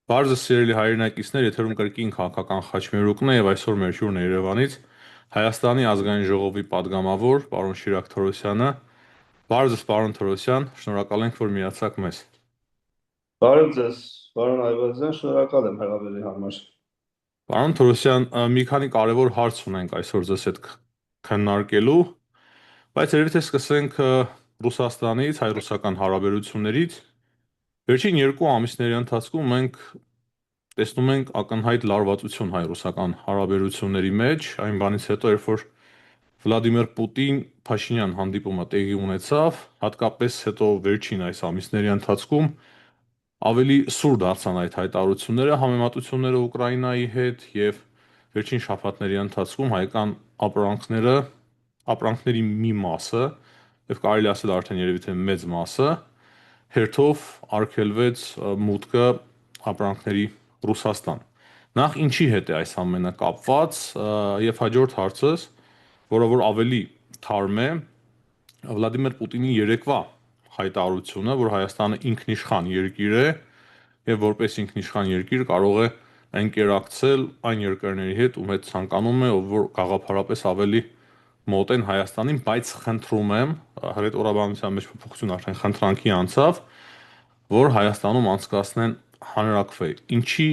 Բարձր սիրելի հայրենակիցներ, եթերում կրկին քաղաքական խաչմերուկն է եւ այսօր մեր հյուրն է Երևանից Հայաստանի ազգային ժողովի падգամավոր պարոն Շիրակ Թորոսյանը։ Բարձր պարոն Թորոսյան, շնորհակալ ենք, որ միացաք մեզ։ Բարև ձեզ, պարոն Այվազյան, շնորհակալ եմ հրավերի համար։ Պարոն Թորոսյան, մի քանի կարևոր հարց ունենք այսօր ձեզ հետ քննարկելու, բայց երևի թե սկսենք Ռուսաստանից, հայ-ռուսական հարաբերություններից։ Վերջին 2 ամիսների ընթացքում մենք տեսնում ենք ակնհայտ լարվածություն հայ-ռուսական հարաբերությունների մեջ, այն բանից հետո, երբ որ Վլադիմիր Պուտին-Փաշինյան հանդիպումը տեղի ունեցավ, հատկապես հետո վերջին այս ամիսների ընթացքում ավելի սուր դարձան այդ հայտարարությունները, համեմատությունները Ուկրաինայի հետ եւ վերջին շաբաթների ընթացքում հայկական ապրանքների մի մասը, եւ կարելի ասել արդեն երևի թե մեծ մասը, հերթով արգելվեց մուտքը ապրանքների Ռուսաստան։ Նախ ինչի հետ է այս ամենը կապված եւ հաջորդ հարցս, որը որ ավելի թարմ է, Վլադիմիր Պուտինի երեկվա հայտարարությունը, որ Հայաստանը ինքնիշխան երկիր է եւ որպես ինքնիշխան երկիր կարող է ընկերակցել այն երկրների հետ, ում հետ ցանկանում է, ով որ գաղափարապես ավելի մոտ են Հայաստանին, բայց խնդրում եմ, հռետորաբանության մեջ փոփոխություն արդեն խնդրանքի անցավ, որ Հայաստանում անցկացնեն հանրաքվե։ Ինչի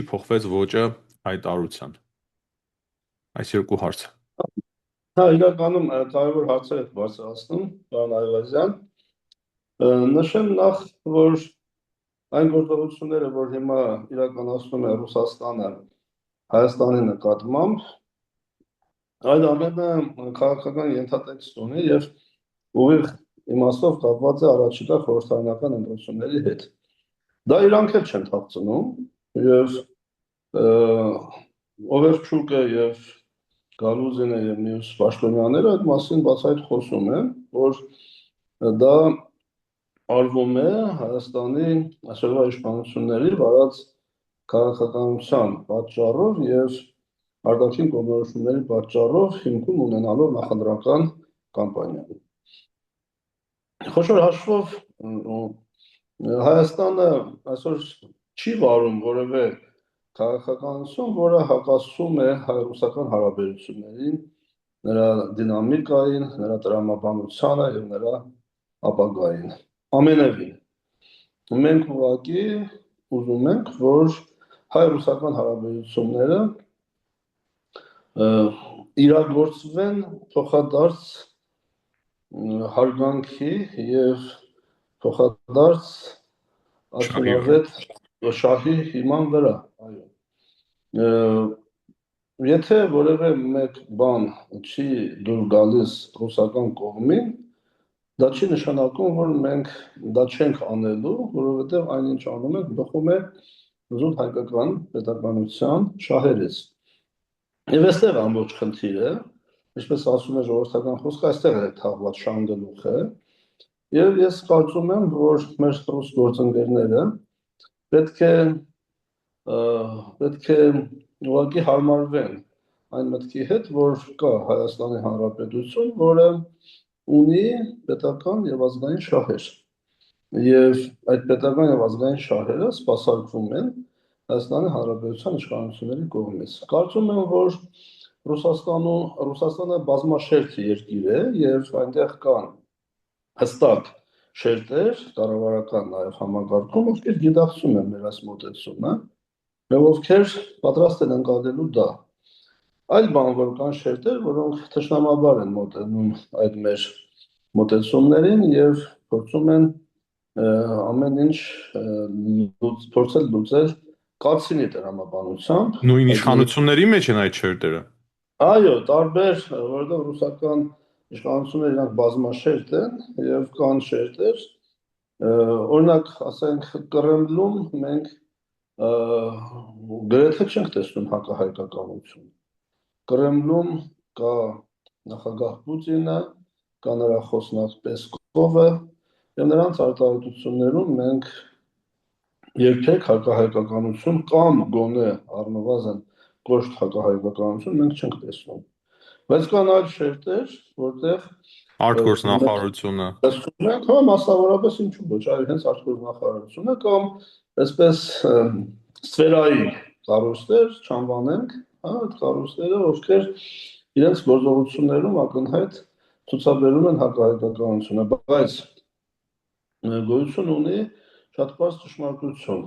փոխվեց ոճը հայտարարության։ Այս 2 հարցը։ Հա, իրականում կարևոր հարցեր եք բարձրացնում, պարոն Այվազյան։ Նշեմ նախ, որ այն գործողությունները, որ հիմա իրականացնում է Ռուսաստանը Հայաստանի նկատմամբ, այդ ամենը քաղաքական ենթատեքստ ունի եւ ուղիղ իմաստով կապված է առաջիկա խորհրդարանական ընտրությունների հետ։ Դա իրանք էլ չեն թաքցնում եւ Օվերչուկը եւ Գալուզինը եւ մյուս պաշտոնյաները այդ մասին բացահայտ խոսում են, որ դա արվում է Հայաստանի այսօրվա իշխանությունների վարած քաղաքականության պատճառով եւ արտաքին կողմնորոշումների պատճառով հիմքում ունենալով նախընտրական կամպանիա։ Խոշոր հաշվով Հայաստանը այսօր չի վարում որևէ քաղաքականություն, որը հակասում է հայ-ռուսական հարաբերություններին, նրա դինամիկային, նրա տրամաբանությանը եւ նրա ապագային։ Ամենևին մենք ուղղակի ուզում ենք, որ հայ-ռուսական հարաբերությունները իրագործվեն փոխադարձ հարգանքի եւ փոխադարձ արդյունավետ շահի հիման վրա, այո։ Եթե որևէ մեկ բան չի դուր գալիս ռուսական կողմին, դա չի նշանակում, որ մենք դա չենք անելու, որովհետեւ այնինչ անում ենք, բխում է զուտ հայկական պետականության շահերից։ Եվ այստեղ ամբողջ խնդիրը, ինչպես ասում է ժողովրդական խոսքը, այստեղ է թաղված շանգլուխը, եւ ես կարծում եմ, որ մեր ռուս գործընկերները պետք է ուղղակի հարմարվեն այն մտքի հետ, որ կա Հայաստանի Հանրապետություն, որը ունի պետական եւ ազգային շահեր։ Եվ այդ պետական եւ ազգային շահերը սպասարկվում են Հայաստանի Հանրապետության իշխանությունների կողմից։ Կարծում եմ, որ Ռուսաստանը բազմաշերտ երկիր է եւ այնտեղ կան հստակ շերտեր, կառավարական նաև համակարգում, ովքեր գիտակցում են մեր այս մոտեցումը, եւ ովքեր պատրաստ են ընկալելու դա։ Այլ բան, որ կան շերտեր, որոնք թշնամաբար են մոտենում այդ մեր մոտեցումներին եւ փորձում են ամեն ինչ փորձել լուծել կացինի տրամաբանությամբ։ Նույն իշխանությունների մեջ են այդ շերտերը։ Այո, տարբեր, որովհետեւ ռուսական իշխանությունները իրանք բազմաշերտ են եւ կան շերտեր, օրինակ, ասենք Կրեմլում մենք գրեթե չենք տեսնում հակահայկականություն։ Կրեմլում կա նախագահ Պուտինը, կա նրա խոսնակ Պեսկովը, եւ նրանց արտահայտություններում մենք երբեք հակահայկականություն կամ գոնե առնվազն կոշտ հակահայկականություն մենք չենք տեսնում։ Բայց կան այլ շերտեր, որտեղ Արտգործ նախարարությունը։ Մենք հա մասնավորապես ինչու ոչ, այլ հենց արտգործ նախարարությունը կամ այսպես սֆերայի կառույցներ չանվանենք, հա, այդ կառույցները, ովքեր իրենց գործողություններում ակնհայտ ցուցաբերում են հակահայկականությունը, բայց գոյություն ունի շատ բարձ ճշմարտություն։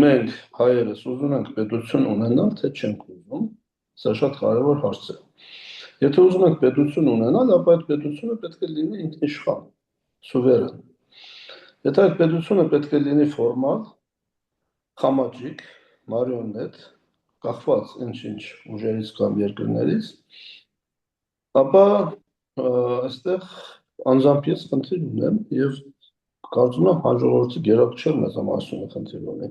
Մենք հայերս ուզում ենք պետություն ունենալ, թե չենք ուզում, սա շատ կարևոր հարց է։ Եթե ուզում ենք պետություն ունենալ, ապա այդ պետությունը պետք է լինի ինքնիշխան, սուվերեն։ Եթե այդ պետությունը պետք է լինի ֆորմալ, խամաճիկ, մարիոնետ, կախված ինչ-ինչ ուժերից կամ երկրներից, ապա այստեղ անձամբ ես խնդիր ունեմ եւ կարծում եմ հաջողորդի գերակշռ մեծամասնությունը խնդիր ունի։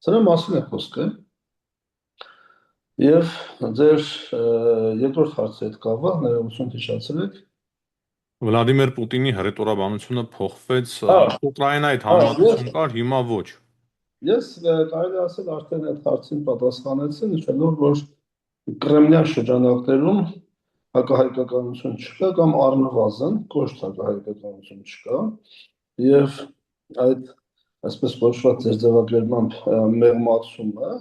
Սրա մասին է խոսքը։ Եվ ձեր երկրորդ հարցը հետ կապված, ներողություն հիշացրեք։ Վլադիմիր Պուտինի հռետորաբանությունը փոխվեց, Ուկրաինայից համեմատություն կար, հիմա ոչ։ Ես կարելի ասել արդեն այդ հարցին պատասխանեցի, նշելով, որ կրեմլյան շրջանակներում հակահայկականություն չկա կամ առնվազն կոշտ հակահայկականություն չկա, եւ այդ այսպես կոչված ձեր ձևակերպմամբ մեղմացումը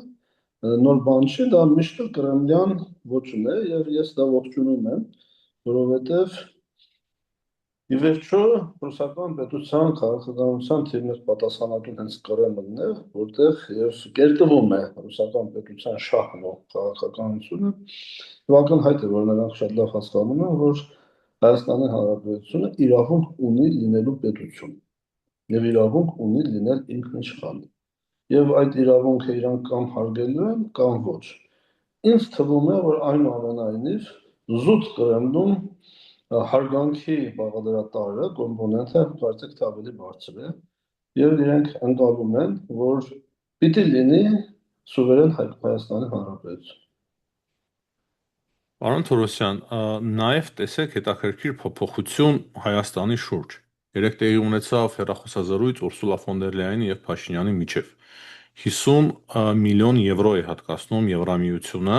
նոր բան չի, դա միշտ կրեմլյան ոճն է եւ ես դա ողջունում եմ, որովհետեւ ի վերջո ռուսական պետության քաղաքականության թիմեր պատասխանատուն հենց Կրեմլն է, որտեղ եւ կերտվում է ռուսական պետության շահն ու քաղաքականությունը, եւ ակնհայտ է, որ նրանք շատ լավ հասկանում են, որ Հայաստանի Հանրապետությունը իրավունք ունի լինելու պետություն եւ իրավունք ունի լինել ինքնիշխան։ Եվ այդ իրավունքը իրանք կամ հարգելու են, կամ ոչ։ Ինձ թվում է, որ այնուամենայնիվ զուտ Կրեմլում հարգանքի բաղադրատարը կոմպոնենտը կարծեք թե ավելի բարձր է, եւ իրենք ընկալում են, որ պիտի լինի սուվերեն Հայաստանի Հանրապետություն։ Պարոն Թորոսյան, նաև տեսեք հետաքրքիր փոփոխություն Հայաստանի շուրջ։ Երեք տեղի ունեցավ հեռախոսազրույց Ուրսուլա ֆոն դեր Լայենի եւ Փաշինյանի միջև։ 50 միլիոն եվրո է հատկացնում Եվրամիությունը,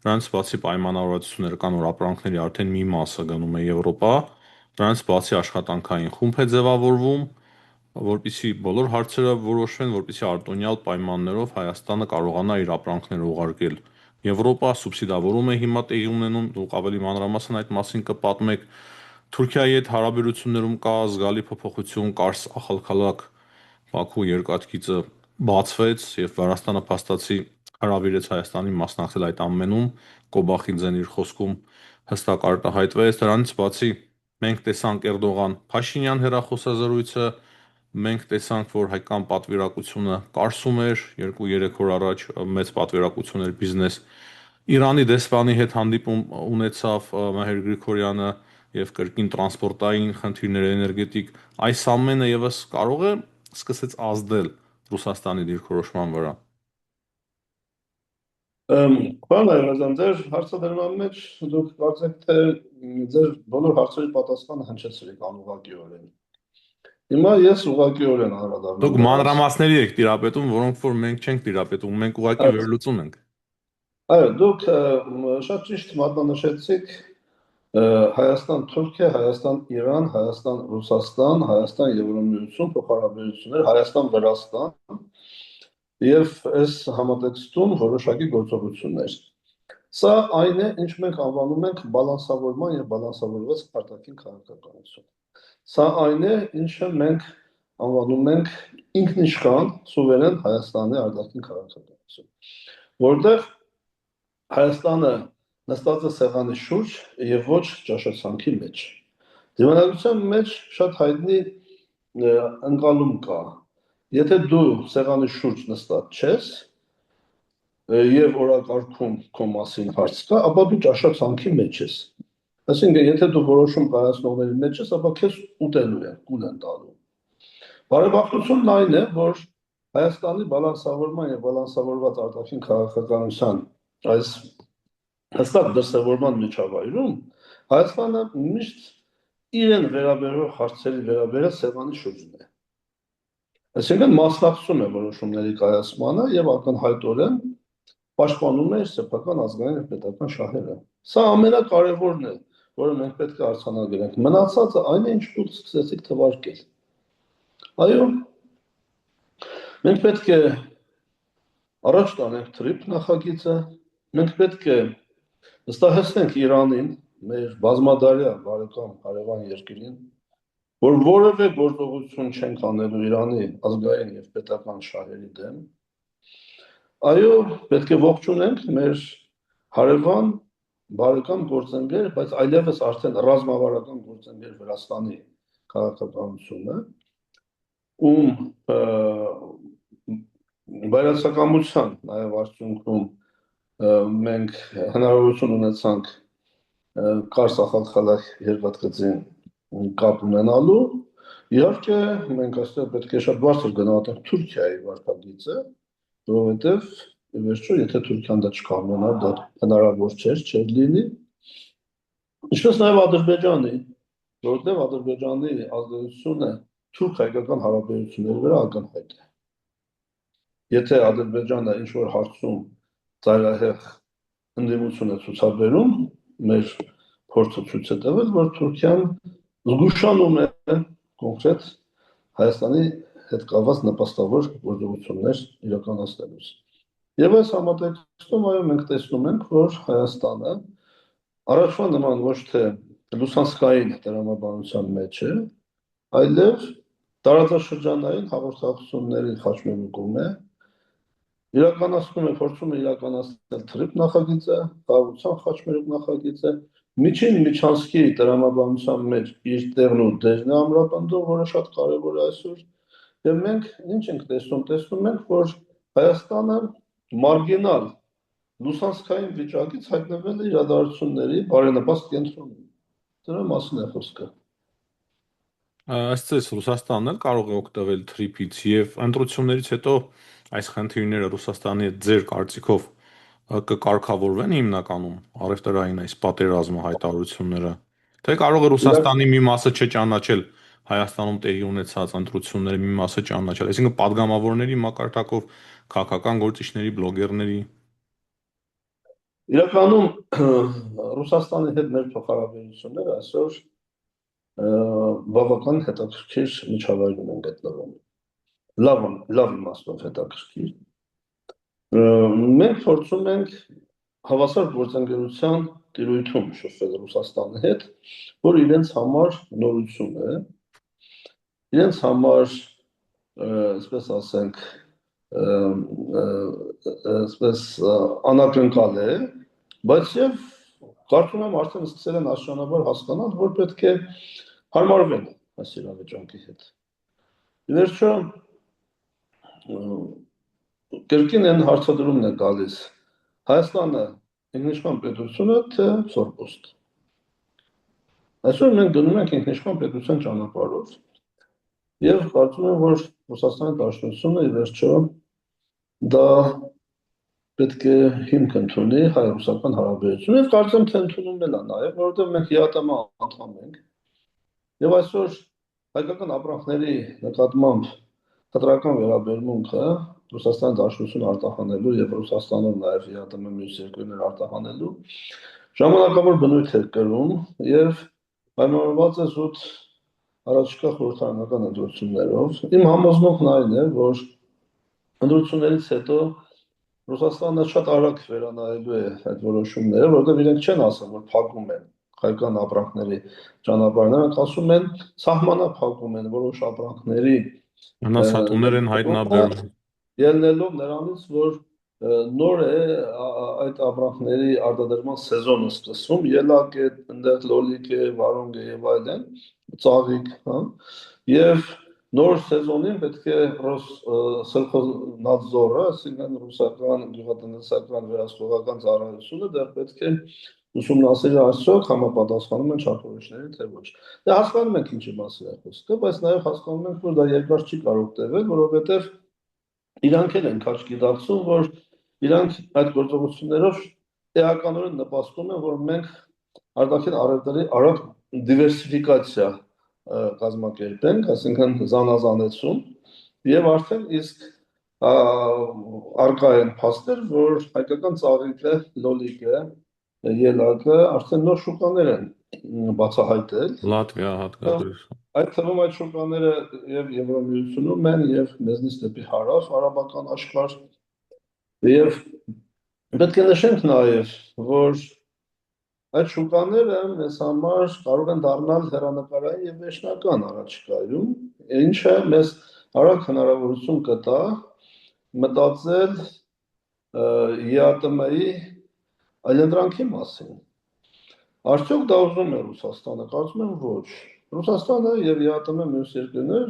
դրանից բացի պայմանավորվածություններ կան, որ ապրանքների արդեն մի մասը գնում է Եվրոպա, դրանից բացի աշխատանքային խումբ է ձևավորվում, որպեսզի բոլոր հարցերը որոշվեն, որպեսզի արտոնյալ պայմաններով Հայաստանը կարողանա իր ապրանքները ուղարկել Եվրոպա, սուբսիդավորում է հիմա տեղի ունենում, դուք ավելի մանրամասն այդ մասին կպատմեք։ Թուրքիայի հետ հարաբերություններում կա զգալի փոփոխություն, Կարս ախալքալակ Բաքու երկաթգիծը բացվեց եւ Վրաստանը փաստացի հրավիրեց Հայաստանին մասնակցել այդ ամենում, Կոբախիձեն իր խոսքում հստակ արտահայտվեց։ Դրանից բացի մենք տեսանք Էրդողան-Փաշինյան հեռախոսազրույցը, մենք տեսանք, որ հայկական պատվիրակությունը կարսում էր 2-3 օր առաջ մեծ պատվիրակություն էր բիզնես Իրանի դեսպանի հետ հանդիպում ունեցավ Մահեր Գրիգորյանը եւ կրկին տրանսպորտային խնդիրներ էներգետիկ այս ամենը եւս կարող է սկսեց ազդել Ռուսաստանի դիրքորոշման վրա։ Պարոն Այվազյան, ձեր հարցադրման մեջ դուք կարծեք թե ձեր բոլոր հարցերի պատասխանը հնչեցրիք անուղղակիորեն։ Հիմա ես ուղղակիորեն անդրադառնում։ Դուք մանրամասների եք տիրապետում, որոնք որ մենք չենք տիրապետում, մենք ուղղակի վերլուծում ենք։ Այո, դուք շատ ճիշտ մատնանշեցիք Հայաստան-Թուրքիա, Հայաստան-Իրան, Հայաստան-Ռուսաստան, Հայաստան-Եվրամիություն փոխհարաբերություններ, Հայաստան-Վրաստան եւ այս համատեքստում որոշակի գործողություններ։ Սա այն է, ինչ մենք անվանում ենք բալանսավորման եւ բալանսավորված արտաքին քաղաքականություն։ Սա այն է, ինչը մենք անվանում ենք ինքնիշխան սուվերեն Հայաստանի արտաքին քաղաքականություն, որտեղ Հայաստանը նստած է սեղանի շուրջ եւ ոչ ճաշացանքի մեջ։ Դիվանագիտության մեջ շատ հայտնի ընկալում կա։ Եթե դու սեղանի շուրջ նստած չես եւ օրակարգում քո մասին հարց կա, ապա դու ճաշացանքի մեջ ես։ Այսինքն, եթե դու որոշում կայացնողների մեջ ես, ապա քեզ ուտելու են, կուլ են տալու։ Բարեբախտությունն այն է, որ Հայաստանի բալանսավորման եւ բալանսավորված արտաքին քաղաքականության այս հստակ դրսևորման միջավայրում Հայաստանը միշտ իրեն վերաբերող հարցերի վերաբերյալ սեղանի շուրջն է։ Այսինքն մասնակցում է որոշումների կայացմանը եւ ակնհայտորեն պաշտպանում է սեփական ազգային եւ պետական շահերը։ Սա ամենակարևորն է, որը մենք պետք է արձանագրենք։ Մնացածը այն է, ինչ դուք սկսեցիք թվարկել։ Այո, մենք պետք է առաջ տանենք TRIP նախագիծը, մենք պետք է վստահեցնենք Իրանին, մեր բազմադարյա բարեկամ հարևան երկրին, որ որևէ գործողություն չենք անելու Իրանի ազգային եւ պետական շահերի դեմ։ Այո, պետք է ողջունենք մեր հարևան բարեկամ գործընկեր, բայց այլևս արդեն ռազմավարական գործընկեր Վրաստանի քաղաքականությունը, ում բայրացակամության նաև արդյունքում մենք հնարավորություն ունեցանք Կար-Սախալխալա երկաթգծին կապ ունենալու, իհարկե մենք այստեղ պետք է շատ բարձր գնահատենք Թուրքիայի վարքագիծը, որովհետև ի վերջո եթե Թուրքիան դա չկամենար, դա հնարավոր չէր լինի։ Ինչպես նաև Ադրբեջանի, որովհետև Ադրբեջանի ազդեցությունը թուրք-հայկական հարաբերությունների վրա ակնհայտ է։ Եթե Ադրբեջանը ինչ-որ հարցում ծայրահեղ ընդդիմություն է ցուցաբերում, մեր փորձը ցույց է տվել, որ Թուրքիան զգուշանում է կոնկրետ Հայաստանի հետ կապված նպաստավոր գործողություններ իրականացնելուց։ Եվ այս համատեքստում այո մենք տեսնում ենք, որ Հայաստանը առաջվա նման ոչ թե լուսանցքային տրամաբանության մեջ է, այլև տարածաշրջանային հաղորդակցությունների խաչմերուկում է, իրականացնում է, փորձում է իրականացնել TRIP նախագիծը, կառավարության խաչմերուկ նախագիծը, միջին միջանցքի տրամաբանության մեջ իր տեղն ու դերն է ամրապնդում, որը շատ կարևոր է այսօր, եւ մենք ինչ ենք տեսնում, տեսնում ենք, որ Հայաստանը մարգինալ լուսանցքային վիճակից հայտնվել է իրադարձությունների բարենպաստ կենտրոնում։ Դրա մասին է խոսքը։ Այսպես Ռուսաստանն էլ կարող է օգտվել TRIP-ից եւ ընտրություններից հետո այս խնդիրները Ռուսաստանի հետ ձեր կարծիքով կկարգավորվեն հիմնականում առևտրային այս պատերազմը հայտարարությունները, թե կարող է Ռուսաստանի մի մասը չճանաչել Հայաստանում տեղի ունեցած ընտրությունների մի մասը ճանաչել, այսինքն падգամավորների մակարդակով, քաղաքական գործիչների, բլոգերների։ Իրականում Ռուսաստանի հետ մեր փոխհարաբերությունները այսօր բավական հետաքրքիր միջավայրում են գտնվում։ Լավ իմաստով հետաքրքիր։ Մենք փորձում ենք հավասար գործընկերության տիրույթում շփվել Ռուսաստանի հետ, որ իրենց համար նորություն է, իրենց համար, այսպես ասենք, այսպես անակնկալ է, բայց եւ կարծում եմ արդեն սկսել են աստիճանաբար հասկանալ, որ պետք է հարմարվեն այս իրավիճակի հետ։ Ի վերջո կրկին այն հարցադրումն է գալիս. Հայաստանը ինքնիշխան պետություն է, թե սորպոստ։ Այսօր մենք գնում ենք ինքնիշխան պետության ճանապարհով եւ կարծում եմ, որ Ռուսաստանի Դաշնությունը ի վերջո դա պետք է հիմք ընդունի հայ-ռուսական հարաբերությունում եւ կարծեմ թե ընդունում էլ է նաեւ, որովհետեւ մենք ԵԱՏՄ անդամ ենք եւ այսօր հայկական ապրանքների նկատմամբ խտրական վերաբերմունքը Ռուսաստանի Դաշնությունը արտահանելու եւ Ռուսաստանում նաեւ ԵԱՏՄ մյուս երկրներ արտահանելու ժամանակավոր բնույթ է կրում եւ պայմանավորված է զուտ առաջիկա խորհրդարանական ընտրություններով։ Իմ համոզմունքն այն է, որ ընտրություններից հետո Ռուսաստանը շատ արագ վերանայելու է այդ որոշումները, որովհետեւ իրենք չեն ասում, որ փակում են հայկական ապրանքների ճանապարհները, ասում են սահմանափակում են որոշ ապրանքների Վնասատուներ են հայտնաբերում։ Ելնելով նրանից, որ նոր է այդ ապրանքների արտադրման սեզոնը սկսվում, ելակ է, այնտեղ լոլիկ է, վարունգ է եւ այլն, ծաղիկ, հա, եւ նոր սեզոնին պետք է սելխոզնadzորը, այսինքն ռուսական գյուղատնտեսական վերահսկողական ծառայությունը դեռ պետք է ուսումնասիրի այսօր համապատասխանում են չափորոշիչների թե ոչ։ Դե հասկանում ենք ինչի մասին է խոսքը, բայց նաեւ հասկանում ենք, որ դա երկար չի կարող տևել, որովհետեւ իրանք են քաչ գիտակցում, որ իրանք այդ գործողություններով էականորեն նպաստում են, որ մենք արտաքին առևտրի արագ դիվերսիֆիկացիա կազմակերպենք, այսինքն զանազանեցում եւ արդեն իսկ արկա են փաստեր, որ հայկական ծաղիկը, լոլիկը, ելակը արդեն նոր շուկաներ են բացահայտել։ Լատվիա հատկապես։ Այդ թվում այդ շուկաները եւ Եվրամիությունում են եւ մեզնից դեպի հարավ արաբական աշխարհ եւ պետք է նշենք նաեւ, որ այդ շուկաները մեզ համար կարող են դառնալ հեռանկարային եւ վերջնական առաջիկայում, ինչը մեզ արագ հնարավորություն կտա մտածել ԵԱՏՄ-ի այլընտրանքի մասին։ Արդյոք դա ուզում է Ռուսաստանը, կարծում եմ ոչ։ Ռուսաստանը եւ ԵԱՏՄ մյուս երկրներ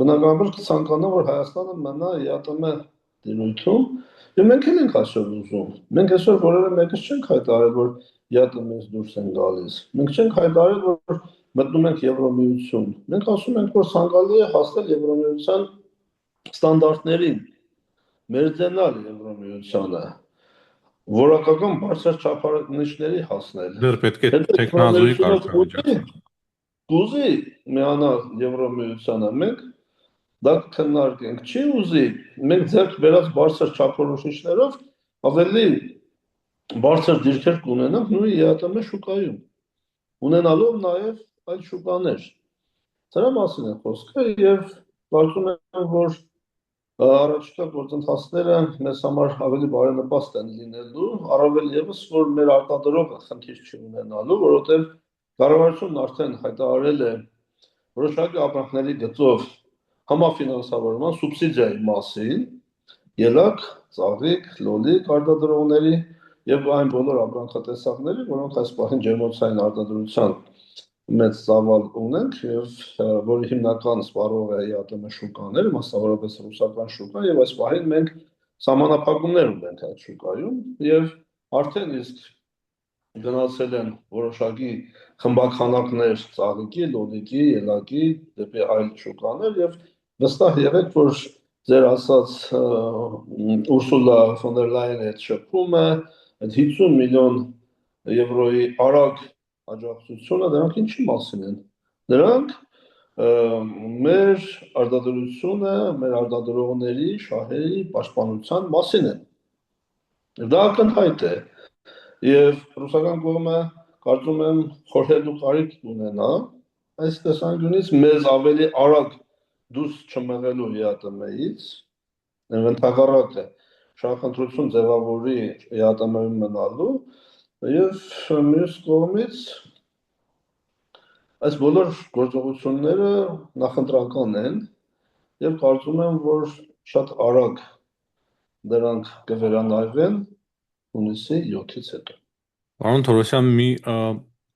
բնականաբար կցանկանան, որ Հայաստանը մնա ԵԱՏՄ դիրույթում, եւ մենք էլ ենք այսօր ուզում։ Մենք այսօր որևէ մեկս չենք հայտարարել, որ ԵԱՏՄ-ից դուրս են գալիս։ Մենք չենք հայտարարել, որ մտնում ենք Եվրամիություն։ Մենք ասում ենք, որ ցանկալի է հասնել Եվրամիության ստանդարտներին, մերձենալ Եվրամիությանը, որակական բարձր չափանիշների հասնել։ Դեռ պետք է տեխնազոյի կարգավիճակ։ Ուզի միանալ Եվրամիությանը, մենք դա քննարկենք, չի ուզի, մենք ձեռք բերած բարձր չափորոշիչներով ավելի բարձր դիրքեր կունենանք նույն ԵԱՏՄ շուկայում, ունենալով նաև այդ շուկաներ։ Դրա մասին է խոսքը եւ կարծում եմ, որ առաջիկա գործընթացները մեզ համար ավելի բարենպաստ են լինելու, առավել եւս, որ մեր արտադրողը խնդիր չի ունենալու, որովհետեւ կառավարությունն արդեն հայտարարել է որոշակի ապրանքների գծով համաֆինանսավորման սուբսիդիայի մասին, ելակ, ծաղիկ, լոլիկ արտադրողների եւ այն բոլոր ապրանքատեսակների, որոնք այս պահին ջերմոցային արտադրության մեծ ծավալ ունենք եւ որի հիմնական սպառող է ԵԱՏՄ շուկաները, մասնավորապես ռուսական շուկա եւ այս պահին մենք սահմանափակումներ ունենք այդ շուկայում եւ արդեն իսկ գնացել են որոշակի խմբաքանակներ ծաղիկի, լոլիկի, ելակի դեպի այլ շուկաներ եւ վստահ եղեք, որ ձեր ասած Ուրսուլա ֆոն դեր Լայենի այդ շփումը, այդ 50 միլիոն եվրոյի արագ աջակցությունը դրանք ինչի մասին են։ Դրանք մեր արտադրությունը, մեր արտադրողների, շահերի պաշտպանության մասին են։ Դա ակնհայտ է։ Եվ ռուսական կողմը կարծում եմ խորհելու կարիք ունենա այս տեսանկյունից մեզ ավելի արագ դուրս չմղելու ԵԱՏՄ-ից, ընդհակառակը շահախնդրություն ձևավորի ԵԱՏՄ-ում մնալու եւ մյուս կողմից այս բոլոր գործողությունները նախընտրական են եւ կարծում եմ, որ շատ արագ դրանք կվերանայվեն հունիսի 7-ից հետո։ Պարոն Թորոսյան, մի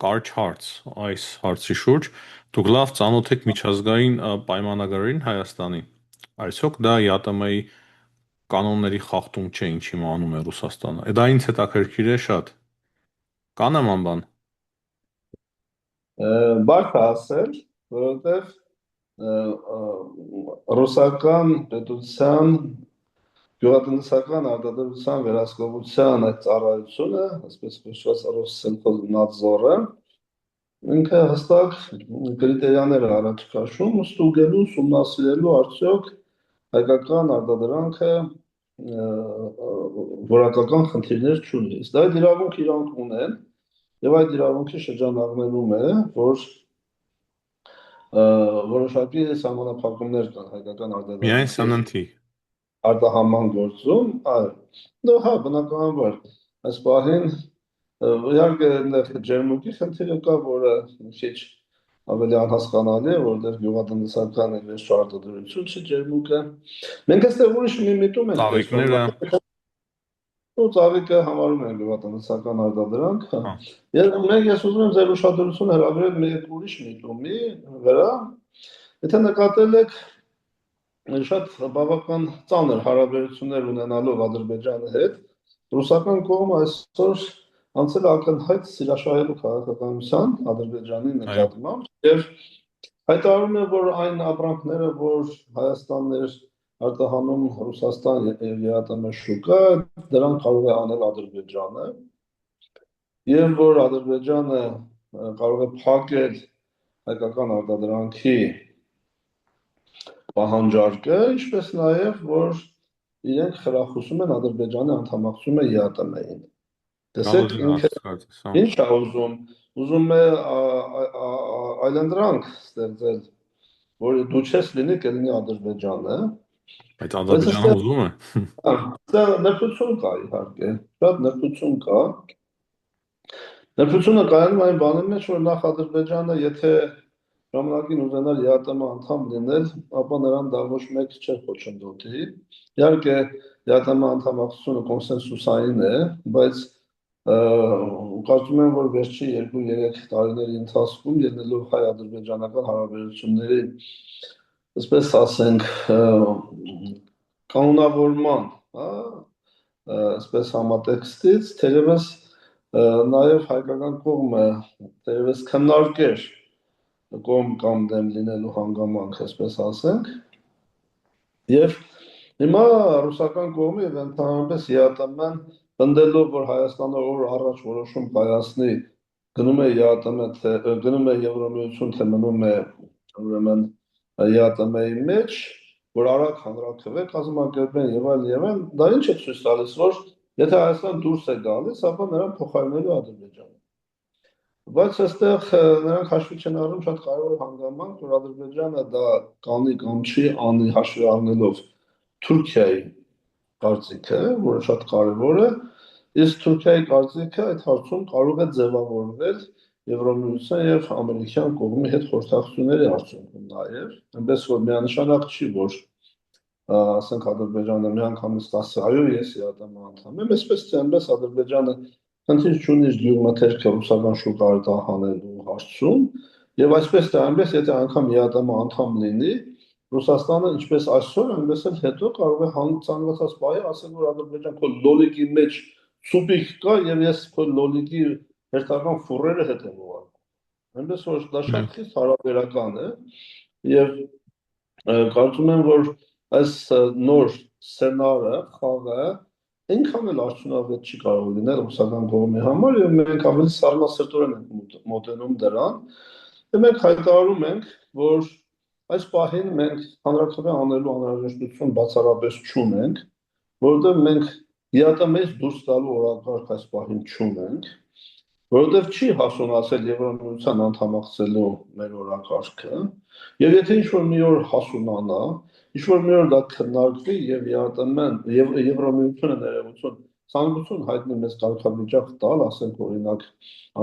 կարճ հարց այս հարցի շուրջ։ Դուք լավ ծանոթ եք միջազգային պայմանագրերին Հայաստանի։ Այսօք դա ԵԱՏՄ-ի կանոնների խախտում չէ, ինչի մանում է Ռուսաստանը։ Դա ինձ հետաքրքիր է շատ։ Կա նման բան։ Բարդ է ասել, որովհետև ռուսական պետության գյուղատնտեսական արտադրության վերահսկողության այդ ծառայությունը, այսպես կոչված Ռոսսելխոզնադզորը, ինքը հստակ կրիտերիաներ է առաջ քաշում, ստուգելու, ուսումնասիրելու արդյոք հայկական արտադրանքը որակական խնդիրներ չունի։ Իսկ դա իրավունք իրանք ունեն, եւ այդ իրավունքի շրջանակներում է, որ որոշակի սահմանափակումներ կան հայկական արտադրության։ Միայն սննդի արտահանման գործում, այո, հա, բնականաբար այս պահին իհարկե ջերմուկի խնդիրը կա, որը քիչ ավելի անհասկանալի է, որտեղ գյուղատնտեսական եւ արտադրություն չի ջերմուկը։ Մենք այստեղ ուրիշ մի միտում ենք ծաղիկները ու ծաղիկը համարում են գյուղատնտեսական արտադրանք, եւ ես ուզում եմ ձեր ուշադրությունը հրավիրել մի ուրիշ միտումի վրա, եթե նկատել եք շատ բավական ծանր հարաբերություններ ունենալով Ադրբեջանի հետ, ռուսական կողմը այսօր անցել է ակնհայտ սիրաշահելու քաղաքականության Ադրբեջանի նկատմամբ եւ հայտարարում է, որ այն ապրանքները, որ Հայաստանն էր արտահանում Ռուսաստան եւ ԵԱՏՄ շուկա, դրանք կարող է անել Ադրբեջանը եւ որ Ադրբեջանը կարող է փակել հայկական արտադրանքի պահանջարկը, ինչպես նաեւ որ իրենք խրախուսում են Ադրբեջանի անդամակցումը ԵԱՏՄ-ին։ Տեսեք ինքը ինչ է ուզում ուզում է այլանդրանք ստեղծել, որ դու չես լինի, կլինի Ադրբեջանը, Բայց բայց Ադրբեջանը ուզում է։ այստեղ նրբություն կա իհարկե, շատ նրբություն կա։ Նրբությունը կայանում այն բանի մեջ, որ նախ Ադրբեջանը, եթե ժամանակին ուզենար ԵԱՏՄ անդամ լինել, ապա նրան դա ոչ մեկ չէր խոչընդոտի։ Իհարկե, ԵԱՏՄ անդամակցությունը կոնսենսուսային է, բայց կարծում եմ, որ վերջի 2-3 տարիների ընթացքում ելնելով հայ-ադրբեջանական հարաբերությունների, այսպես ասենք, կանոնավորման, այսպես համատեքստից, թերևս նաև հայկական կողմը թերևս քննարկեր կողմ կամ դեմ լինելու հանգամանք, այսպես ասենք, եւ հիմա ռուսական կողմը եւ ընդհանրապես ԵԱՏՄ-ն պնդելով, որ Հայաստանը օր առաջ որոշում կայացնի, գնում է ԵԱՏՄ, թե գնում է Եվրամիություն, թե մնում է ուրեմն ԵԱՏՄ-ի մեջ, որ արագ հանրաքվե կազմակերպեն եւ այլն, դա ինչ է ցույց տալիս, որ եթե Հայաստան դուրս է գալիս, ապա նրան փոխարինելու Ադրբեջանը։ Բայց այստեղ նրանք հաշվի չեն առնում շատ կարևոր հանգամանք, որ Ադրբեջանը դա կանի կամ չի անի հաշվի առնելով Թուրքիայի կարծիքը, որը շատ կարևոր է, իսկ Թուրքիայի կարծիքը այդ հարցում կարող է ձևավորվել Եվրամիության եւ ամերիկյան կողմի հետ խորհրդակցությունների արդյունքում նաեւ, այնպես որ միանշանակ չի, որ ասենք Ադրբեջանը միանգամից ասի, այո, ես ԵԱՏՄ անդամ եմ, այսպես թե այնպես Ադրբեջանը քննիր չունի իր գյուղմթերքը ռուսական շուկայի տահանելու հարցում, եւ այսպես թե այնպես, եթե անգամ ԵԱՏՄ անդամ լինի, Ռուսաստանը ինչպես այսօր, այնպես էլ հետո կարող է ցանկացած պահի ասել, որ Ադրբեջան քո լոլիկի մեջ սուպիկ կա եւ ես քո լոլիկի հերթական ֆուրերը հետ եմ ուղարկում։ Այնպես որ դա շատ խիստ հարաբերական է եւ կարծում եմ, որ այս նոր սցենարը, խաղը այնքան էլ արդյունավետ չի կարող լինել ռուսական կողմի համար եւ մենք ավելի սառնասրտորեն ենք մոտենում դրան։ Եվ մենք հայտարարում ենք, որ այս պահին մենք հանրաքվե անելու անհրաժեշտություն բացառապես չունենք, որովհետև մենք ԵԱՏՄ-ից դուրս գալու օրակարգ այս պահին չունենք, որովհետև չի հասունացել Եվրամիության անդամակցելու մեր օրակարգը, եւ եթե ինչ-որ մի օր հասունանա, ինչ-որ մի օր դա քննարկվի եւ ԵԱՏՄ-ն եւ Եվրամիությունը ներողություն ցանկություն հայտնի մեզ կարգավիճակ տալ, ասենք օրինակ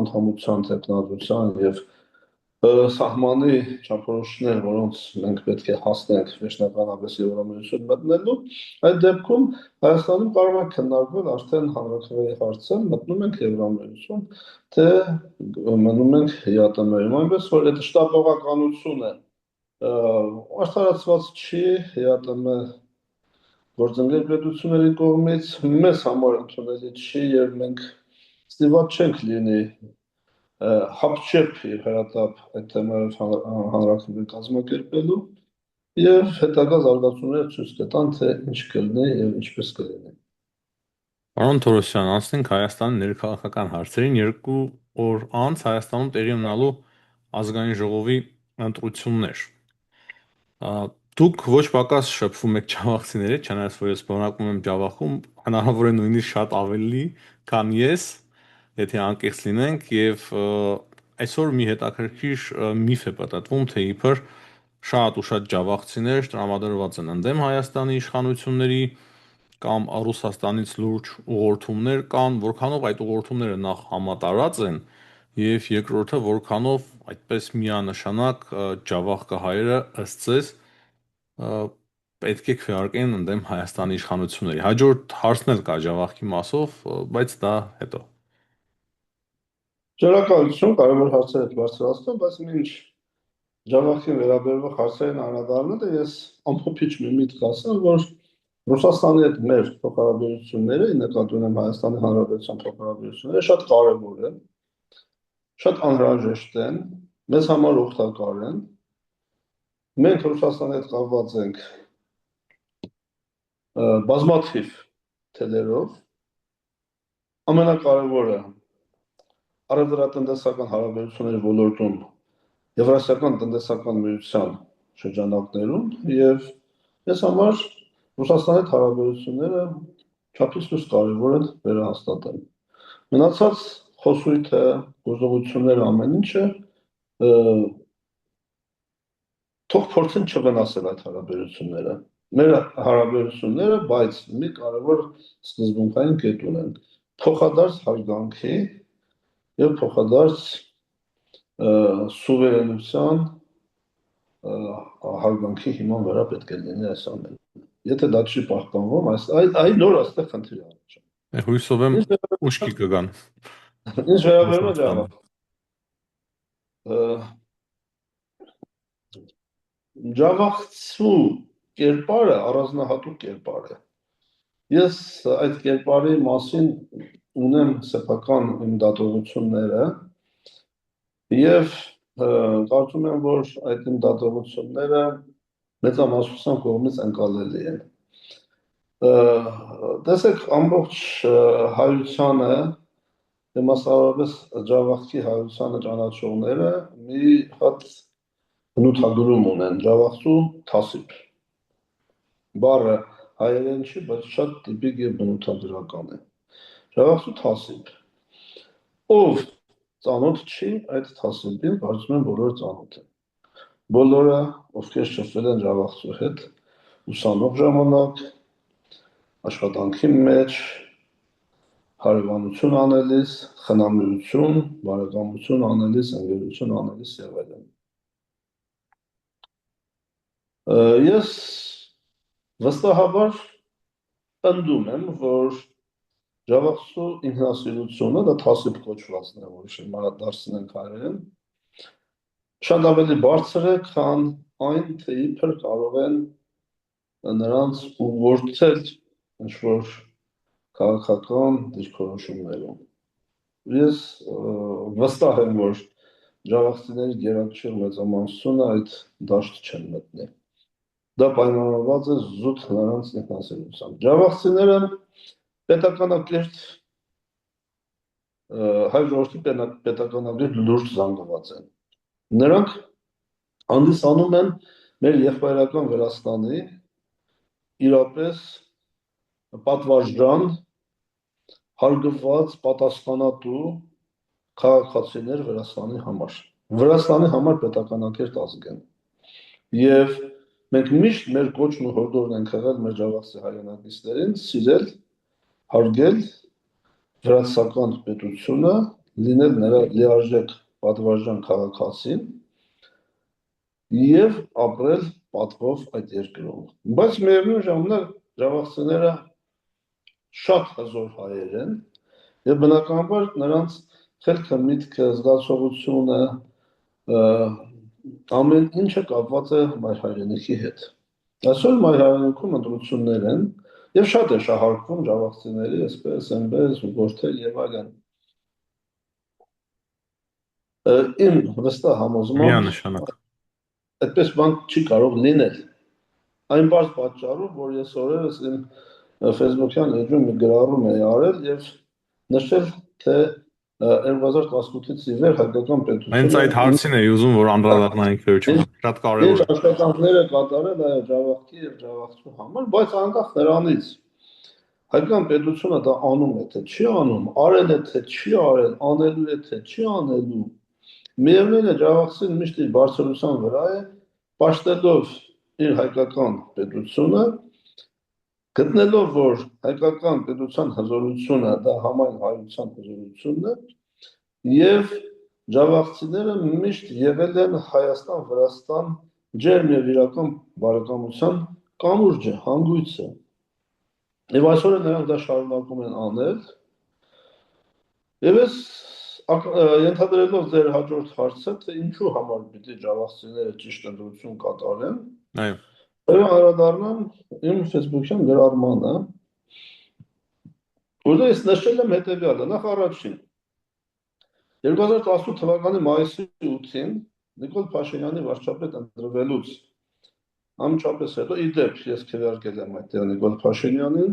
անդամության տեխնազության եւ սահմանի չափորոշիչներ, որոնց մենք պետք է հասնենք վերջնականապես Եվրամիություն մտնելու, այդ դեպքում Հայաստանում կարող է քննարկվել արդեն հանրաքվեի հարցը, մտնում ենք Եվրամիություն, թե մնում ենք ԵԱՏՄ-ում, այնպես որ այդ շտապողականությունը արդարացված չի ԵԱՏՄ գործընկեր պետությունների կողմից, մեզ համար ընդունելի չի եւ մենք ստիպված չենք լինի հապճեպ եւ հրատապ այդ թեմայով հանրաքվե կազմակերպելու եւ հետագա զարգացումները ցույց կտան, թե ինչ կլինի եւ ինչպես կլինի։ Պարոն Թորոսյան, անցնենք Հայաստանի ներքաղաքական հարցերին։ 2 օր անց Հայաստանում տեղի ունենալու ազգային ժողովի ընտրություններ։ Դուք ոչ պակաս շփվում եք ջավախցիների, չնայած որ ես բանակում եմ ջավախում, հնարավոր է նույնիսկ շատ ավելի, քան ես, եթե անկեղծ լինենք, եւ այսօր մի հետաքրքիր միֆ է պատտվում, թե իբր շատ ու շատ ջավախցիներ տրամադրված են ընդդեմ Հայաստանի իշխանությունների կամ Ռուսաստանից լուրջ ուղղորդումներ կան, որքանով այդ ուղղորդումները նախ համատարած են եւ երկրորդը որքանով այդպես միանշանակ ջավախք հայերը ըստ ձեզ պետք է քվեարկեն ընդդեմ Հայաստանի իշխանությունների։ Հաջորդ հարցն էլ կա ջավախքի մասով, բայց դա հետո։ Շնորհակալություն, կարևոր հարցեր եք բարձրացնում, բայց մինչ ջավախին վերաբերող հարցերին անդրադառնալը ես ամփոփիչ մի միտք ասեմ, որ Ռուսաստանի հետ մեր փոխհարաբերությունները, նկատի ունեմ Հայաստանի Հանրապետության փոխհարաբերությունները շատ կարևոր են, շատ անհրաժեշտ են, մեզ համար օգտակար են։ Մենք Ռուսաստանի հետ կապված ենք բազմաթիվ թելերով, ամենակարևորը առևտրատնտեսական հարաբերությունների ոլորտում Եվրասիական տնտեսական միության շրջանակներում եւ ես համար Ռուսաստանի հետ հարաբերությունները չափից դուրս կարևոր են վերահաստատել։ Մնացած խոսույթը, գործողությունները, ամեն ինչը թող փորձեն չվնասել այդ հարաբերությունները։ Մեր հարաբերությունները, բայց մի կարևոր սկզբունքային կետ ունեն. Փոխադարձ հարգանքի եւ փոխադարձ սուվերենության հարգանքի հիման վրա պետք է լինի այս ամենը։ Եթե դա չի պահպանվում, այ նոր այստեղ խնդիր է առաջանում։ Հույսով եմ ուշքի կգան։ Ինչ վերաբերում է Ջավախ, Ջավախցու կերպարը առանձնահատուկ կերպար է։ Ես այդ կերպարի մասին ունեմ սեփական իմ դատողությունները եւ կարծում եմ, որ այդ իմ դատողությունները մեծամասնության կողմից ընկալելի են։ Տեսեք, ամբողջ հայությանը, իմաստավորապես Ջավախքի հայությանը ճանաչողները մի հատ բնութագրում ունեն, Ջավախցու թասիբ։ Բառը հայերեն չի, բայց շատ տիպիկ եւ բնութագրական է։ Ջավախցու թասիբ։ Ով ծանոթ չի այդ թասիբին, կարծում եմ բոլորը ծանոթ են։ Բոլորը, ովքեր շփվել են Ջավախցու հետ, ուսանող ժամանակ, աշխատանքի մեջ, հարևանություն անելիս, խնամություն, բարեկամություն անելիս, ընկերություն անելիս եւ այլն։ Ես վստահաբար պնդում եմ, որ Ջավախցու ինքնասիրությունը, դա թասիբ կոչվածն է, որ հիմա դարձնենք հայերեն, շատ ավելի բարձր է, քան այն, թե իբր կարող են նրանց ուղղորդել ինչ-որ քաղաքական դիրքորոշումներում։ Ես վստահ եմ, որ ջավախցիների գերակշիռ մեծամասնությունը այդ դաշտ չեն մտնի։ Դա պայմանավորված է զուտ նրանց ինքնասիրությամբ։ Ջավախցիները պետականակերտ հայ ժողովրդի պետականագրի լուրջ զանգված են։ Նրանք հանդիսանում են մեր եղբայրական Վրաստանի իրապես պատվարժան, հարգված, պատասխանատու քաղաքացիներ Վրաստանի համար։ Վրաստանի համար պետականակերտ ազգ են։ Եվ մենք միշտ մեր կոչն ու հորդորն ենք եղել մեր ջավախցի հայրենակիցներին սիրել, հարգել վրացական պետությունը, լինել նրա լիարժեք պատվարժան քաղաքացին եւ ապրել պատվով այդ երկրում։ Բայց միևնույն ժամանակ ջավախցիները շատ հզոր հայեր են եւ բնականաբար նրանց խելքը, միտքը, զգացողությունը ամեն ինչը կապված է մայր հայրենիքի հետ։ Այսօր մայր հայրենիքում ընտրություններ են եւ շատ է շահարկվում ջավախցիների, այսպես, այնպես, գործել եւ այլն։ Իմ վստահ համոզմամբ Միանշանակ այդպես բան չի կարող լինել։ Այն բարձ պատճառով, որ ես օրերս իմ Facebook-յան էջում մի գրառում էի արել եւ նշել, թե 2018-ից ի վեր հայկական պետությունը հենց այդ հարցին էի ուզում, որ անդրադառնայինք վերջում, շատ կարևոր է։ է։ Աշխատանքները կատարել այո Ջավախքի եւ Ջավախցու համար, բայց անկախ նրանից հայկական պետությունը դա անում է, թե չի անում, արել է, թե չի արել, անելու է, թե չի անելու։ Միևնույն է, Ջավախցին միշտ իր բարձրության վրա է, պաշտելով իր հայկական պետությունը, գտնելով, որ հայկական պետության հզորությունը դա համայն հայության հզորությունն է, եւ ջավախցիները միշտ եղել են Հայաստան-Վրաստան ջերմ եւ իրական բարեկամության կամուրջը, հանգույցը։ Եվ այսօր նրանք դա շարունակում են անել։ Եվ ես ենթադրելով ձեր հաջորդ հարցը, թե ինչու համար պիտի ջավախցիները ճիշտ ընտրություն կատարեն, Այո։ անդրադառնամ իմ Facebook-յան գրառմանը, որտեղ ես նշել եմ հետևյալը, նախ առաջին 2018 թվականի մայիսի 8-ին Նիկոլ Փաշինյանի վարչապետ ընտրվելուց անմիջապես հետո իդեպ ես քվեարկել եմ այդտեղ Նիկոլ Փաշինյանին,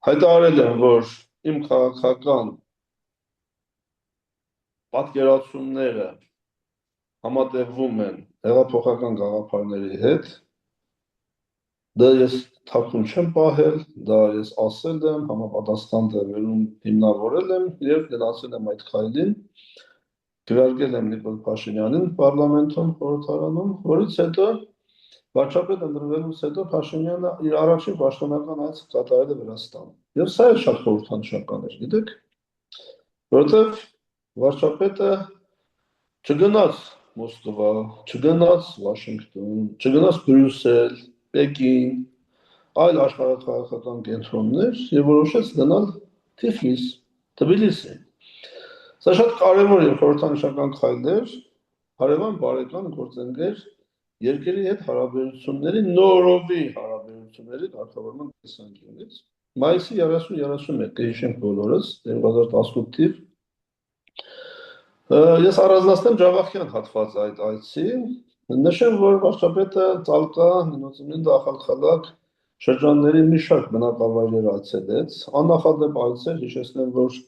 հայտարարել եմ, որ իմ քաղաքական պատկերացումները համատեղվում են հեղափոխական գաղափարների հետ Դա ես թաքուն չեմ պահել, դա ես ասել եմ, համապատասխան տեղերում հիմնավորել եմ եւ գնացել եմ այդ քայլին, քվեարկել եմ Նիկոլ Փաշինյանին պարլամենտում, խորհրդարանում, որից հետո վարչապետ ընտրվելուց հետո Փաշինյանը իր առաջին պաշտոնական այցը կատարել է Վրաստան։ Եվ սա է շատ խորհրդանշական էր, գիտեք, որովհետեւ վարչապետը չգնաց Մոսկվա, չգնաց Վաշինգտոն, չգնաց Բրյուսել, Պեկին, այլ աշխարհաքաղաքական կենտրոններ եւ որոշեց գնալ Թիֆլիս, Թբիլիսի։ Սա շատ կարևոր եւ խորհրդանշական քայլ էր հարևան բարեկամ գործընկեր երկերի հետ հարաբերությունների նորովի հարաբերությունների կարգավորման տեսանկյունից։ Մայիսի 30-31 կհիշենք բոլորս 2018 թիվ Ես առանձնացնեմ Ջավախյան հատված այդ այցի, նշեմ, որ վարչապետը Ծալկա, Նինոցիմինդ, Ախալքալակ շրջանների մի շարք բնակավայրեր այցելեց, աննախադեպ այցեր, հիշեցնեմ, որ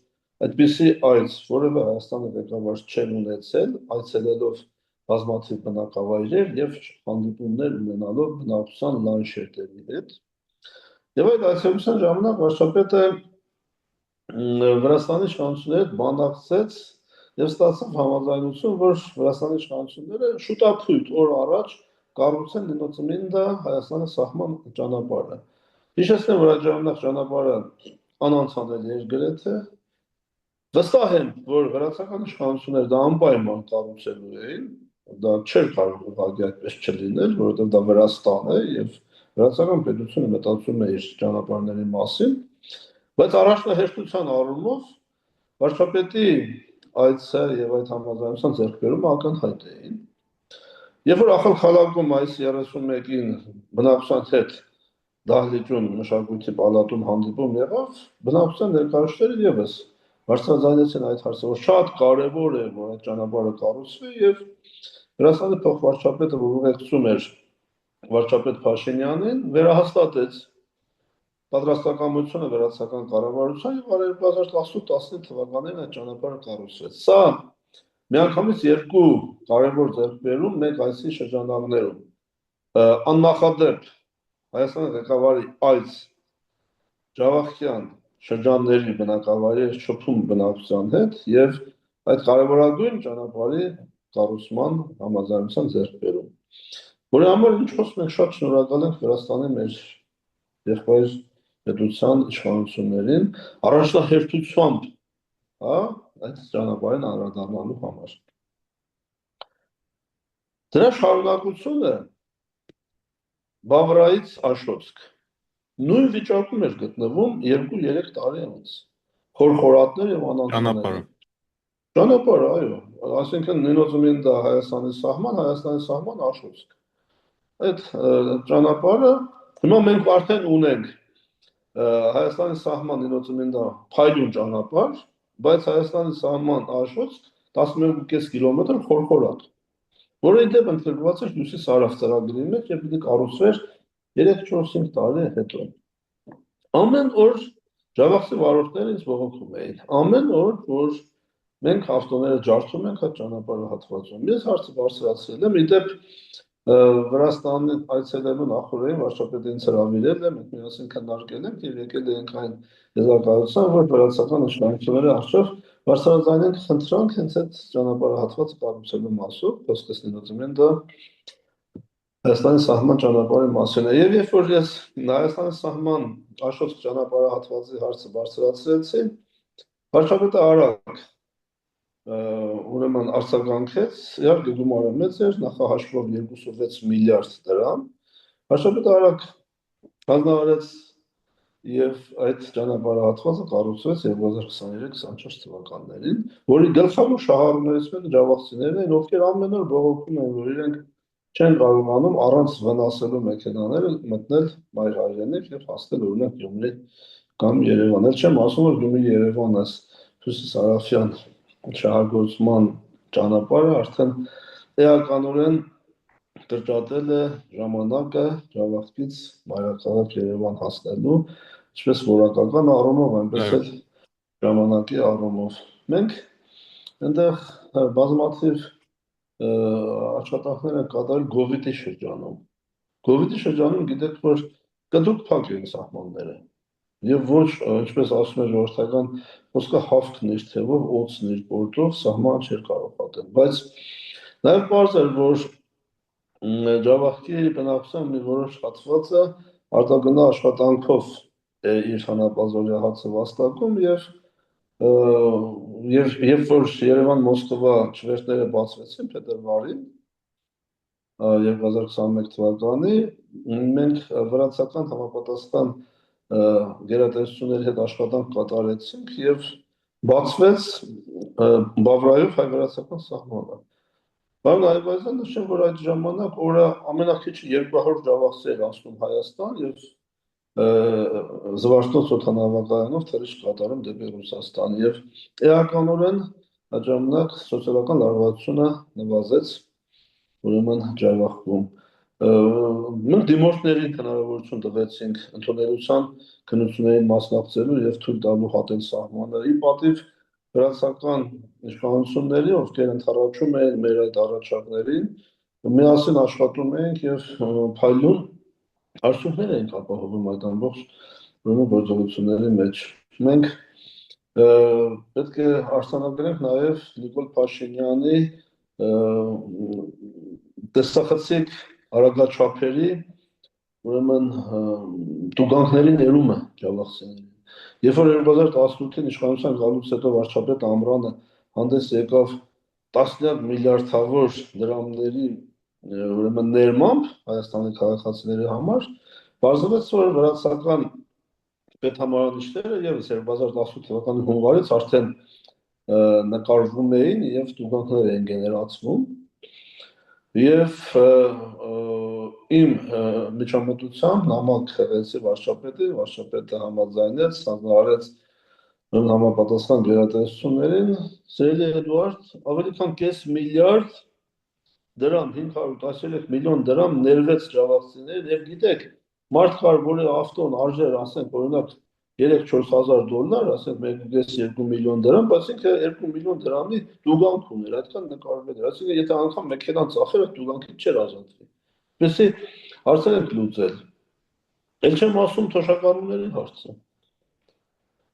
այդպիսի այց որևէ Հայաստանի ղեկավար չեն ունեցել, այցելելով բազմաթիվ բնակավայրեր եւ հանդիպումներ ունենալով բնակչության լայն շերտերի հետ։ Եվ այդ այցելության ժամանակ վարչապետը Վրաստանի իշխանությունների հետ բանակցեց եւ ստացավ համաձայնություն, որ Վրաստանի իշխանությունները շուտափույթ օր առաջ կառուցեն Նինոցիմինդա Հայաստանի սահման ճանապարհը։ Հիշեցնեմ, որ այդ ժամանակ ճանապարհը անանցանելի էր գրեթե։ Վստահ եմ, որ վրացական իշխանությունները դա անպայման կառուցելու էին, դա չէր կարող ուղղակի այդպես չլինել, որովհետև դա Վրաստան է եւ վրացական պետությունը մտածում է իր ճանապարհների մասին, բայց առաջնահերթության առումով վարչապետի այցը եւ այդ համաձայնության ձեռքբերումը ակնհայտ էին։ Երբ որ Ախալքալակում մայիսի 31-ին բնակչության հետ դահլիճում մշակույթի պալատում հանդիպում եղավ, բնակչության ներկայացուցիչները եւս բարձրաձայնեցին այդ հարցը, որ շատ կարեւոր է, որ այդ ճանապարհը կառուցվի եւ Վրաստանի փոխվարչապետը, որ ուղեկցում էր վարչապետ Փաշինյանին, վերահաստատեց պատրաստակամությունը վրացական կառավարության եւ 2018-19 թվականներին այդ ճանապարհը կառուցվեց։ Սա միանգամից երկու կարևոր ձեռքբերում մեկ այցի շրջանակներում աննախադեպ Հայաստանի ղեկավարի այց Ջավախյան շրջանների բնակավայրերի շփում բնակչության հետ եւ այդ կարևորագույն ճանապարհի կառուցման համաձայնության ձեռքբերում, որի համար ինչ խոսում ենք շատ շնորհակալ ենք Վրաստանի մեր եղբայր պետության իշխանություններին առաջնահերթությամբ, հա, այդ ճանապարհին անդրադառնալու համար։ Դրա շարունակությունը Բավրայից Աշոտսկ նույն վիճակում էր գտնվում 2-3 տարի անց։ Խորխորատներ եւ անանցաններ։ Ճանապարհը, այո, այսինքն Նինոցիմինդա Հայաստանի սահման Աշոտսկ։ Այդ ճանապարհը հիմա մենք արդեն ունենք Հայաստանի սահման Նինոցիմինդա փայլուն ճանապարհ, բայց Հայաստանի սահման Աշոտսկ 11.5 կիլոմետր խորխորատ, որը իդեպ ընդգրկված էր Հյուսիս-Հարավ ծրագրի մեջ եւ պիտի կառուցվեր 3-4-5 տարի հետո։ Ամեն օր Ջավախցի վարորդները ինձ բողոքում էին։ Ամեն օր, որ մենք ավտոները ջարդում ենք այդ ճանապարհի հատվածում։ Ես հարցը բարձրացրել եմ, իդեպ Վրաստանի այցելելու նախորդին վարչապետը ինձ հրավիրել է, մենք միասին քննարկել ենք եւ եկել ենք այն եզրակացության, որ վրացական իշխանությունները արդյոք բարձրաձայնեն խնդրանք հենց այդ ճանապարհահատվածը կառուցելու մասով, խոսքս Նինոցիմինդա Հայաստանի սահման ճանապարհի մասին է։ Եվ երբ որ ես Հայաստանի սահման Աշոտսկ ճանապարհահատվածի հարցը բարձրացրեցի, վարչապետը արագ ուրեմն արձագանքեց, իհարկե գումարը մեծ էր, նախահաշվով 2.6 միլիարդ դրամ, վարչապետը արագ հանձնարարեց եւ այդ ճանապարհահատվածը կառուցվեց 2023-24 թվականներին, որի գլխավոր շահառուներից մեկը ջավախցիներն էին, ովքեր ամեն օր բողոքում են, որ իրենք չեն կարողանում առանց վնասելու մեքենաները մտնել մայր հայրենիք եւ հասնել օրինակ Գյումրի կամ Երևան։ Էլ չեմ ասում, որ Գյումրի Երևան այս հյուսիսարևմտյան շահագործման ճանապարհը արդեն էականորեն կրճատել է ժամանակը Ջավախքից մայրաքաղաք Երևան հասնելու, ինչպես որակական առումով, այնպես էլ ժամանակի առումով։ Մենք այնտեղ բազմաթիվ աշխատանքներ են կատարել Գովիտի շրջանում։ COVID-ի շրջանում գիտեք, որ կտրուկ փակ են սահմանները։ Եվ ոչ, ինչպես ասում է ժողովրդական խոսքը, հավքն իր թևով, օծն իր գործով սահման չէր կարող պատել։ Բայց նաև պարզ էր, որ Ջավախքի բնակության մի որոշ հատվածը արտագնա աշխատանքով իր հանապազօրյա հացը վաստակում եւ երբ որ Երևան-Մոսկվա չվերթները բացվեցին փետրվարին 2021 թվականի, մենք վրացական համապատասխան գերատեսչությունների հետ աշխատանք կատարեցինք եւ բացվեց Բավրայով հայ-վրացական սահմանը։ Պարոն Այվազյան, նշեմ, որ այդ ժամանակ օրը ամենակիչը 200 ջավախցի էր անցնում Հայաստան եւ Զվարթնոց օդանավակայանով թռիչք կատարում դեպի Ռուսաստան եւ էականորեն այդ ժամանակ սոցիալական լարվածությունը նվազեց ուրեմն Ջավախքում։ Մենք դիմորդներին հնարավորություն տվեցինք ընդունելության քննություններին մասնակցելու եւ թույլ տալու հատել սահմանը։ Ի պատիվ վրացական իշխանությունների, ովքեր ընդառաջում էին մեր այդ առաջարկներին, միասին աշխատում էինք եւ փայլուն արդյունքներ էինք ապահովում այդ ամբողջ գործողությունների մեջ։ Մենք պետք է արձանագրենք նաեւ Նիկոլ Փաշինյանի տեսախցիկ արագաչափերի ուրեմն տուգանքների ներումը ջավախցիներին։ Երբ որ 2018-ին իշխանության գալուց հետո վարչապետ Ամրանը հանդես եկավ տասնյակ միլիարդավոր դրամների ուրեմն ներմամբ Հայաստանի քաղաքացիների համար, բարձրացավ, որ վրացական պետհամարանիշները եւս 2018 թվականի հունվարից արդեն նկարվում էին եւ տուգանքներ էին գեներացվում եւ իմ միջամտությամբ նամակ խեղեցի վարչապետին, վարչապետը համաձայնեց, հանձնարարեց համապատասխան գերատեսչություններին, Սերելի Էդուարդ, ավելի քան կես միլիարդ դրամ, 513 միլիոն դրամ ներվեց ջավախցիներին եւ գիտեք, մարդ կար, որի ավտոն արժեր, ասենք, օրինակ 3-4 հազար $, ասենք 1,2 միլիոն դրամ, բայց ինքը 2 միլիոն դրամի տուգանք ուներ, այդքան նկարվել էր, այսինքն եթե անգամ մեքենան ծախեր, այդ տուգանքից չէր ազատվի։ Այսպեսի հարցեր ենք լուծել։ Էլ չեմ ասում թոշակառուների հարցը։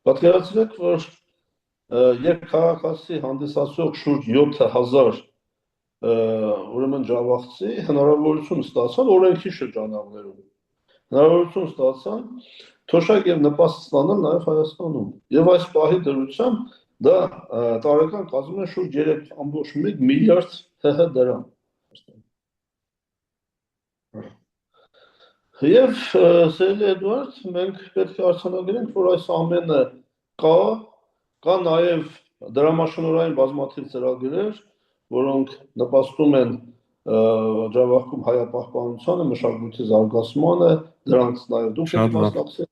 Պատկերացրեք, որ երբ քաղաքացի հանդիսացող շուրջ 7000 ուրեմն ջավախցի հնարավորություն ստացան օրենքի շրջանակներում։ Հնարավորություն ստացան թոշակ եւ նպաստ ստանալ նաեւ Հայաստանում։ Եվ այս պահի դրությամբ դա տարեկան կազմում է շուրջ 3.1 միլիարդ ՀՀ դրամ։ Եվ Սերելի Էդուարդ, մենք պետք է արձանագրենք, որ այս ամենը կա նաեւ դրամաշնորհային բազմաթիվ ծրագրեր, որոնք նպաստում են Ջավախքում հայապահպանությանը, մշակույթի զարգացմանը, դրանց նաեւ դուք եք մասնակցել։